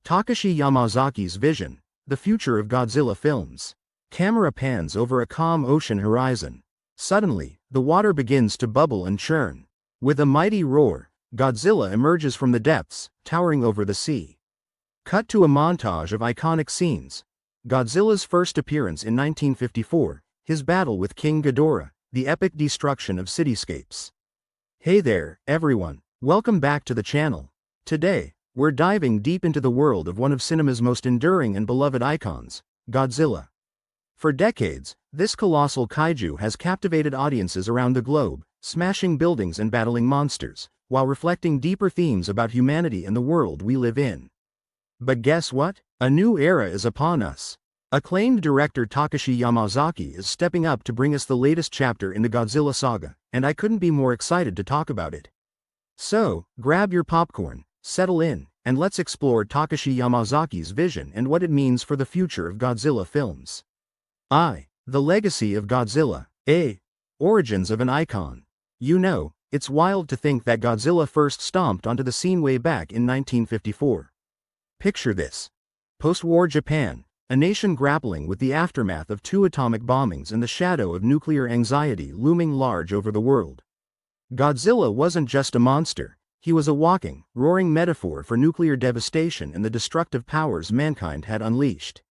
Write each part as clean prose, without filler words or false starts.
Takashi Yamazaki's vision, the future of Godzilla films. Camera pans over a calm ocean horizon. Suddenly, the water begins to bubble and churn. With a mighty roar, Godzilla emerges from the depths, towering over the sea. Cut to a montage of iconic scenes. Godzilla's first appearance in 1954, his battle with King Ghidorah, the epic destruction of cityscapes. Hey there, everyone. Welcome back to the channel. Today, we're diving deep into the world of one of cinema's most enduring and beloved icons, Godzilla. For decades, this colossal kaiju has captivated audiences around the globe, smashing buildings and battling monsters, while reflecting deeper themes about humanity and the world we live in. But guess what? A new era is upon us. Acclaimed director Takashi Yamazaki is stepping up to bring us the latest chapter in the Godzilla saga, and I couldn't be more excited to talk about it. So, grab your popcorn, settle in, and let's explore Takashi Yamazaki's vision and what it means for the future of Godzilla films. The legacy of Godzilla. Origins of an icon. You know, it's wild to think that Godzilla first stomped onto the scene way back in 1954. Picture this. Post-war Japan, a nation grappling with the aftermath of 2 atomic bombings and the shadow of nuclear anxiety looming large over the world. Godzilla wasn't just a monster, he was a walking, roaring metaphor for nuclear devastation and the destructive powers mankind had unleashed.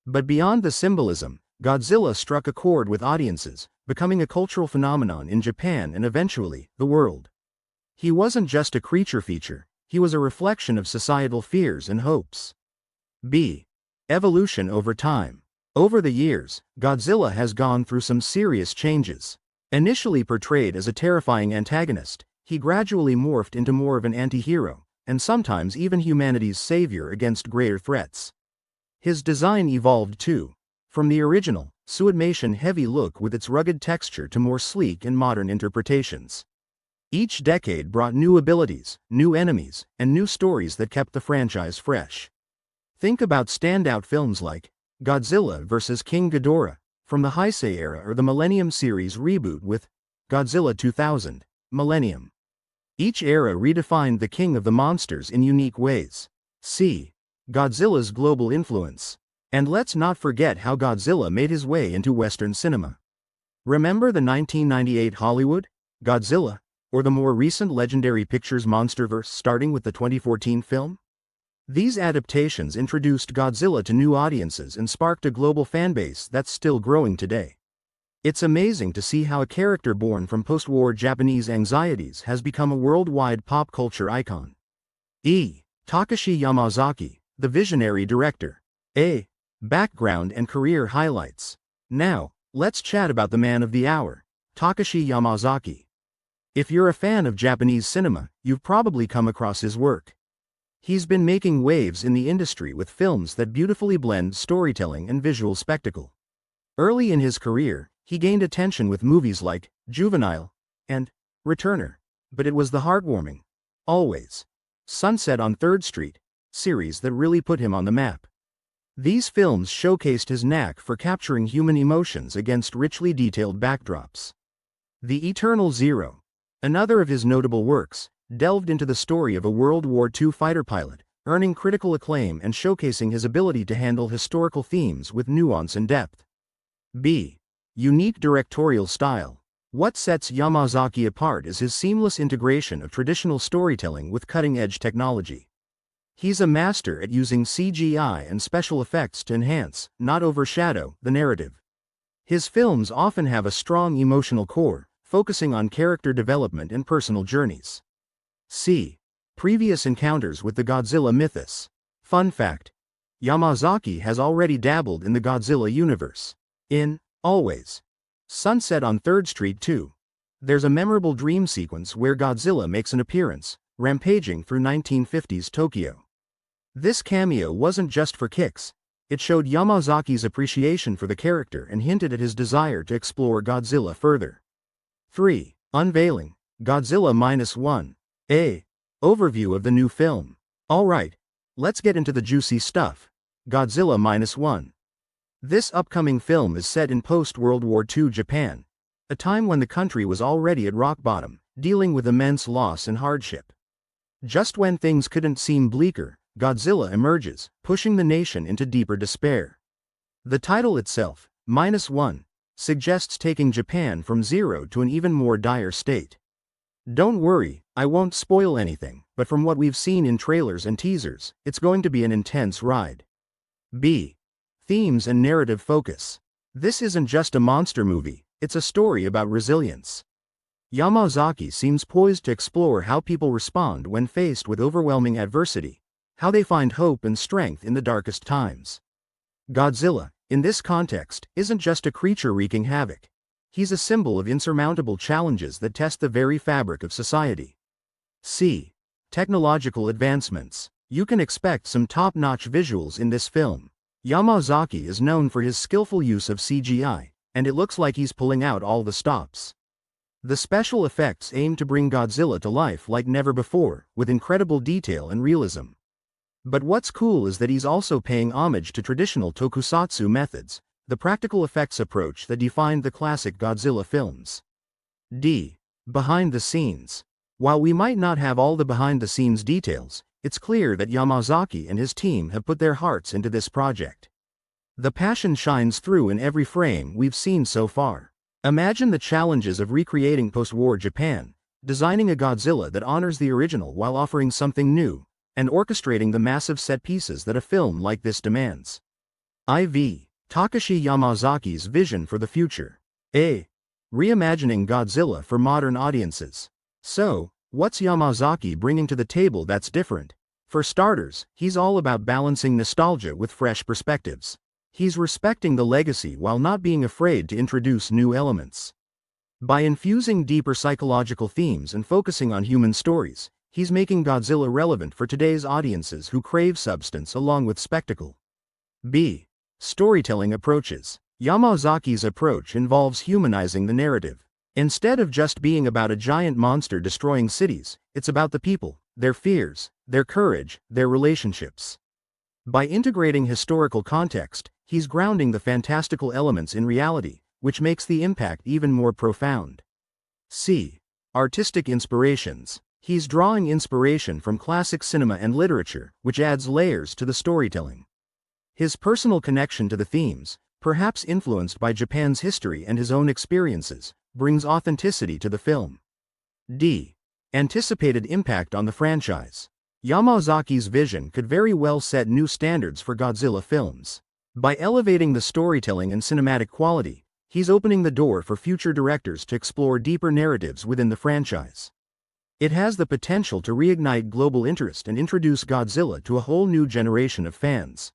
But beyond the symbolism, Godzilla struck a chord with audiences, becoming a cultural phenomenon in Japan and eventually, the world. He wasn't just a creature feature, he was a reflection of societal fears and hopes. Evolution over time. Over the years, Godzilla has gone through some serious changes. Initially portrayed as a terrifying antagonist, he gradually morphed into more of an anti-hero, and sometimes even humanity's savior against greater threats. His design evolved too. From the original, Suidomation-heavy look with its rugged texture to more sleek and modern interpretations. Each decade brought new abilities, new enemies, and new stories that kept the franchise fresh. Think about standout films like Godzilla vs. King Ghidorah from the Heisei era or the Millennium series reboot with Godzilla 2000, Millennium. Each era redefined the king of the monsters in unique ways. Godzilla's global influence. And let's not forget how Godzilla made his way into Western cinema. Remember the 1998 Hollywood Godzilla, or the more recent Legendary Pictures MonsterVerse starting with the 2014 film? These adaptations introduced Godzilla to new audiences and sparked a global fanbase that's still growing today. It's amazing to see how a character born from post-war Japanese anxieties has become a worldwide pop culture icon. Takashi Yamazaki, the visionary director. Background and career highlights. Now, let's chat about the man of the hour, Takashi Yamazaki. If you're a fan of Japanese cinema, you've probably come across his work. He's been making waves in the industry with films that beautifully blend storytelling and visual spectacle. Early in his career, he gained attention with movies like Juvenile and Returner, but it was the heartwarming Always Sunset on 3rd Street series that really put him on the map. These films showcased his knack for capturing human emotions against richly detailed backdrops. The Eternal Zero, another of his notable works, delved into the story of a World War II fighter pilot, earning critical acclaim and showcasing his ability to handle historical themes with nuance and depth. Unique directorial style. What sets Yamazaki apart is his seamless integration of traditional storytelling with cutting-edge technology. He's a master at using CGI and special effects to enhance, not overshadow, the narrative. His films often have a strong emotional core, focusing on character development and personal journeys. Previous encounters with the Godzilla mythos. Fun fact: Yamazaki has already dabbled in the Godzilla universe. In Always Sunset on 3rd Street 2, there's a memorable dream sequence where Godzilla makes an appearance, rampaging through 1950s Tokyo. This cameo wasn't just for kicks, it showed Yamazaki's appreciation for the character and hinted at his desire to explore Godzilla further. Unveiling Godzilla -1. Overview of the new film. Alright, let's get into the juicy stuff. Godzilla -1. This upcoming film is set in post-World War II Japan, a time when the country was already at rock bottom, dealing with immense loss and hardship. Just when things couldn't seem bleaker, Godzilla emerges, pushing the nation into deeper despair. The title itself, -1, suggests taking Japan from zero to an even more dire state. Don't worry, I won't spoil anything, but from what we've seen in trailers and teasers, it's going to be an intense ride. B. Themes and narrative focus. This isn't just a monster movie, it's a story about resilience. Yamazaki seems poised to explore how people respond when faced with overwhelming adversity, how they find hope and strength in the darkest times. Godzilla, in this context, isn't just a creature wreaking havoc. He's a symbol of insurmountable challenges that test the very fabric of society. C. Technological advancements. You can expect some top-notch visuals in this film. Yamazaki is known for his skillful use of CGI, and it looks like he's pulling out all the stops. The special effects aim to bring Godzilla to life like never before, with incredible detail and realism. But what's cool is that he's also paying homage to traditional tokusatsu methods, the practical effects approach that defined the classic Godzilla films. D. Behind the scenes. While we might not have all the behind-the-scenes details, it's clear that Yamazaki and his team have put their hearts into this project. The passion shines through in every frame we've seen so far. Imagine the challenges of recreating post-war Japan, designing a Godzilla that honors the original while offering something new, and orchestrating the massive set pieces that a film like this demands. IV. Takashi Yamazaki's vision for the future. A. Reimagining Godzilla for modern audiences. So, what's Yamazaki bringing to the table that's different? For starters, he's all about balancing nostalgia with fresh perspectives. He's respecting the legacy while not being afraid to introduce new elements. By infusing deeper psychological themes and focusing on human stories, he's making Godzilla relevant for today's audiences who crave substance along with spectacle. B. Storytelling approaches. Yamazaki's approach involves humanizing the narrative. Instead of just being about a giant monster destroying cities, it's about the people, their fears, their courage, their relationships. By integrating historical context, he's grounding the fantastical elements in reality, which makes the impact even more profound. C. Artistic inspirations. He's drawing inspiration from classic cinema and literature, which adds layers to the storytelling. His personal connection to the themes, perhaps influenced by Japan's history and his own experiences, brings authenticity to the film. D. Anticipated impact on the franchise. Yamazaki's vision could very well set new standards for Godzilla films. By elevating the storytelling and cinematic quality, he's opening the door for future directors to explore deeper narratives within the franchise. It has the potential to reignite global interest and introduce Godzilla to a whole new generation of fans.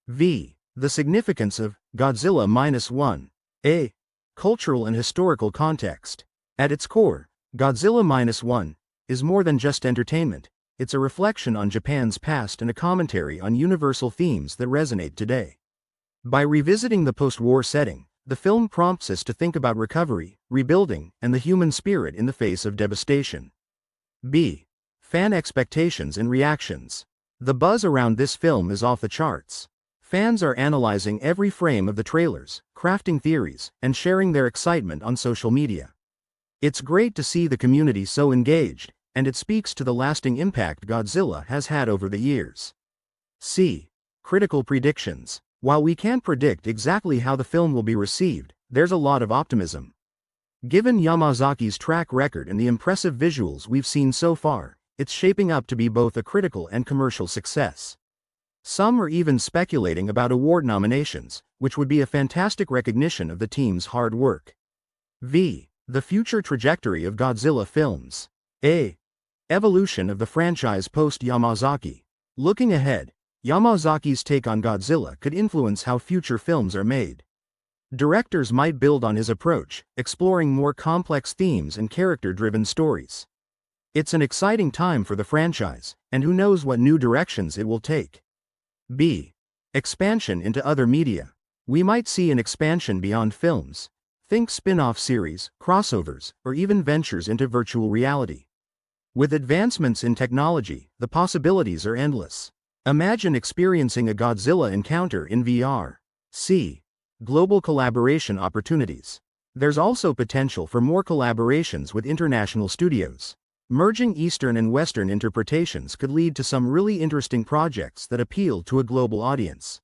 V. The significance of Godzilla -1. A. Cultural and historical context. At its core, Godzilla -1 is more than just entertainment. It's a reflection on Japan's past and a commentary on universal themes that resonate today. By revisiting the post-war setting, the film prompts us to think about recovery, rebuilding, and the human spirit in the face of devastation. B. Fan expectations and reactions. The buzz around this film is off the charts. Fans are analyzing every frame of the trailers, crafting theories, and sharing their excitement on social media. It's great to see the community so engaged, and it speaks to the lasting impact Godzilla has had over the years. C. Critical predictions. While we can't predict exactly how the film will be received, there's a lot of optimism. Given Yamazaki's track record and the impressive visuals we've seen so far, it's shaping up to be both a critical and commercial success. Some are even speculating about award nominations, which would be a fantastic recognition of the team's hard work. V. The future trajectory of Godzilla films. A. Evolution of the franchise post-Yamazaki. Looking ahead, Yamazaki's take on Godzilla could influence how future films are made. Directors might build on his approach, exploring more complex themes and character-driven stories. It's an exciting time for the franchise, and who knows what new directions it will take. B. Expansion into other media. We might see an expansion beyond films. Think spin-off series, crossovers, or even ventures into virtual reality. With advancements in technology, the possibilities are endless. Imagine experiencing a Godzilla encounter in VR. C. Global collaboration opportunities. There's also potential for more collaborations with international studios. Merging Eastern and Western interpretations could lead to some really interesting projects that appeal to a global audience.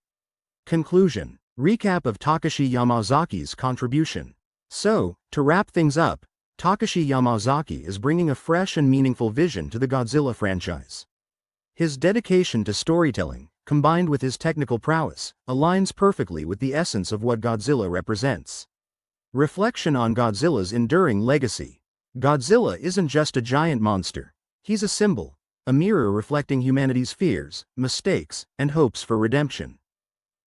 Conclusion. Recap of Takashi Yamazaki's contribution. So, to wrap things up, Takashi Yamazaki is bringing a fresh and meaningful vision to the Godzilla franchise. His dedication to storytelling, combined with his technical prowess, aligns perfectly with the essence of what Godzilla represents. Reflection on Godzilla's enduring legacy. Godzilla isn't just a giant monster. He's a symbol, a mirror reflecting humanity's fears, mistakes, and hopes for redemption.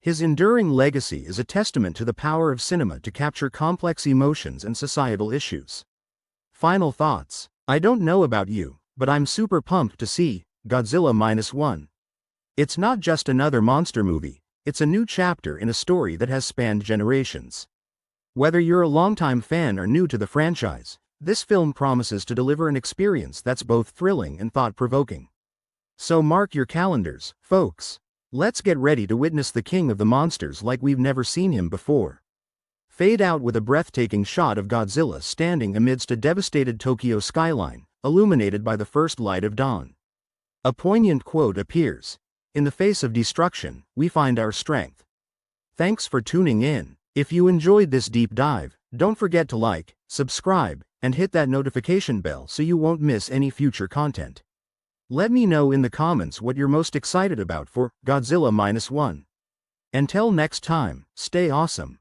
His enduring legacy is a testament to the power of cinema to capture complex emotions and societal issues. Final thoughts. I don't know about you, but I'm super pumped to see Godzilla -1. It's not just another monster movie, it's a new chapter in a story that has spanned generations. Whether you're a longtime fan or new to the franchise, this film promises to deliver an experience that's both thrilling and thought-provoking. So mark your calendars, folks. Let's get ready to witness the king of the monsters like we've never seen him before. Fade out with a breathtaking shot of Godzilla standing amidst a devastated Tokyo skyline, illuminated by the first light of dawn. A poignant quote appears. In the face of destruction, we find our strength. Thanks for tuning in. If you enjoyed this deep dive, don't forget to like, subscribe, and hit that notification bell so you won't miss any future content. Let me know in the comments what you're most excited about for Godzilla -1. Until next time, stay awesome.